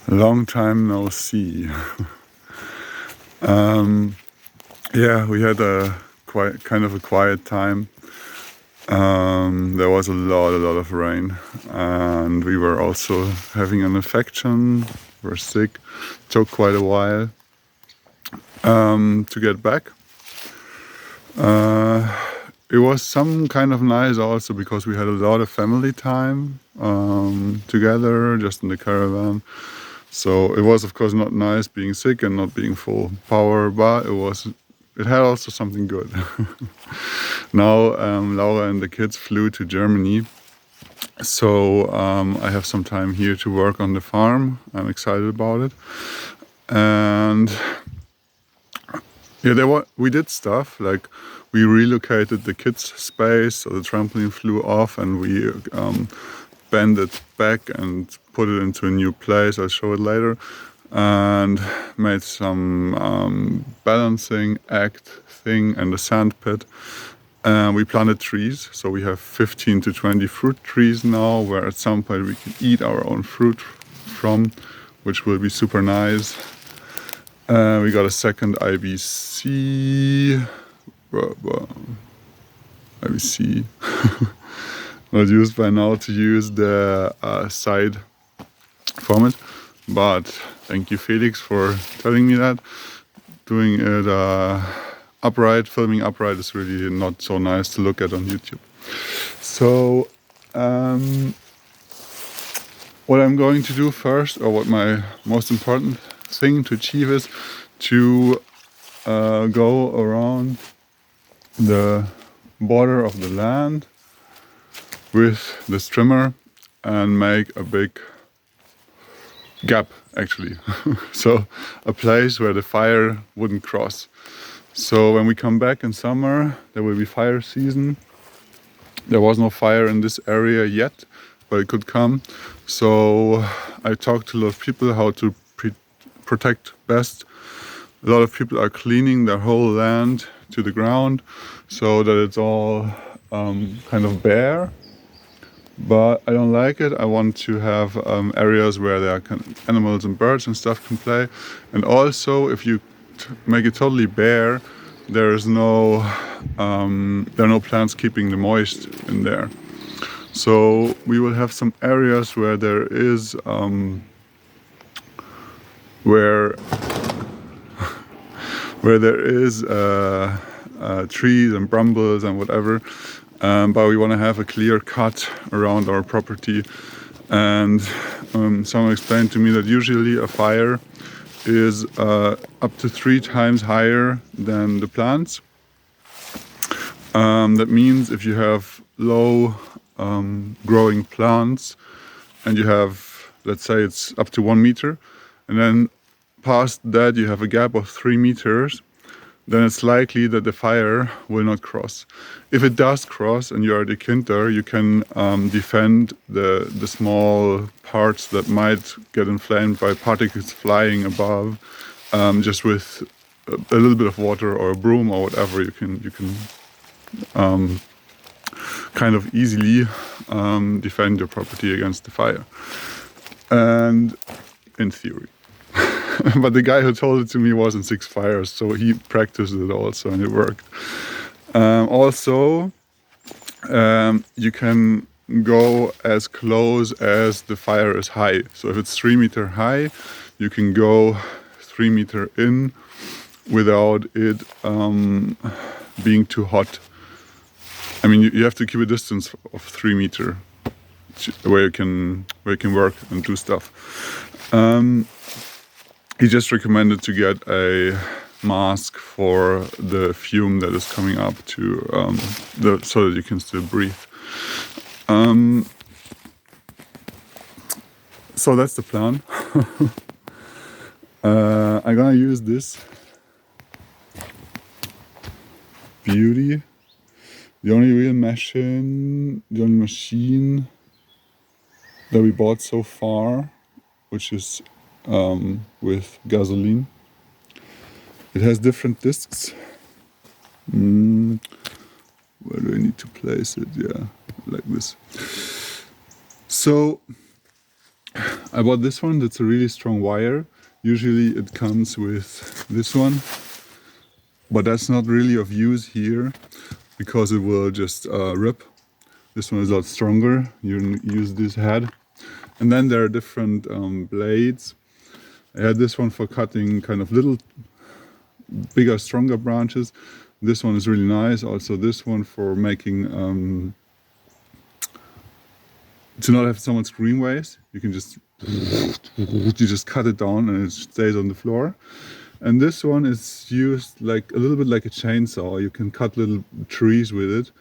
Long time no see. Yeah, we had a kind of a quiet time. There was a lot of rain, and we were also having an infection. We were sick. Took quite a while to get back. It was some kind of nice also because we had a lot of family time together, just in the caravan. So it was of course not nice being sick and not being full power, but it had also something good. Now Laura and the kids flew to Germany, so I have some time here to work on the farm. I'm excited about it, and yeah, we did stuff like we relocated the kids' space, so the trampoline flew off, and we bent it back and put it into a new place. I'll show it later, and made some balancing act thing and a sand pit. We planted trees, so we have 15 to 20 fruit trees now, where at some point we can eat our own fruit from, which will be super nice. We got a second IBC. IBC. Not used by now to use the side format, but thank you, Felix, for telling me that. Doing it upright, filming upright is really not so nice to look at on YouTube. So what I'm going to do first, or what my most important thing to achieve, is to go around the border of the land with this trimmer and make a big gap, actually. So a place where the fire wouldn't cross. So when we come back in summer, there will be fire season. There was no fire in this area yet, but it could come. So I talked to a lot of people how to protect best. A lot of people are cleaning their whole land to the ground so that it's all kind of bare. But I don't like it. I want to have areas where there are animals and birds and stuff can play. And also, if you make it totally bare, there are no plants keeping the moist in there. So we will have some areas where there is where there is trees and brambles and whatever, but we want to have a clear cut around our property. And someone explained to me that usually a fire is up to 3 times higher than the plants. That means if you have low growing plants and you have, let's say it's up to 1 meter, and then past that you have a gap of 3 meters, then it's likely that the fire will not cross. If it does cross and you are the Kinder, you can defend the small parts that might get inflamed by particles flying above, just with a little bit of water or a broom or whatever. You can kind of easily defend your property against the fire. And in theory. But the guy who told it to me was in 6 fires, so he practiced it also and it worked. Also, you can go as close as the fire is high. So if it's 3 meter high, you can go 3 meter in without it being too hot. I mean, you have to keep a distance of 3 meter where you can work and do stuff. He just recommended to get a mask for the fume that is coming up to so that you can still breathe. So that's the plan. I'm gonna use this beauty. The only machine that we bought so far, which is with gasoline. It has different discs. Where do I need to place it? Yeah, like this. So I bought this one. That's a really strong wire. Usually it comes with this one, but that's not really of use here because it will just rip. This one is a lot stronger. You use this head. And then there are different blades. I had this one for cutting kind of little, bigger, stronger branches. This one is really nice. Also this one for making, to not have so much green waste. You can just, you just cut it down and it stays on the floor. And this one is used like a little bit like a chainsaw. You can cut little trees with it.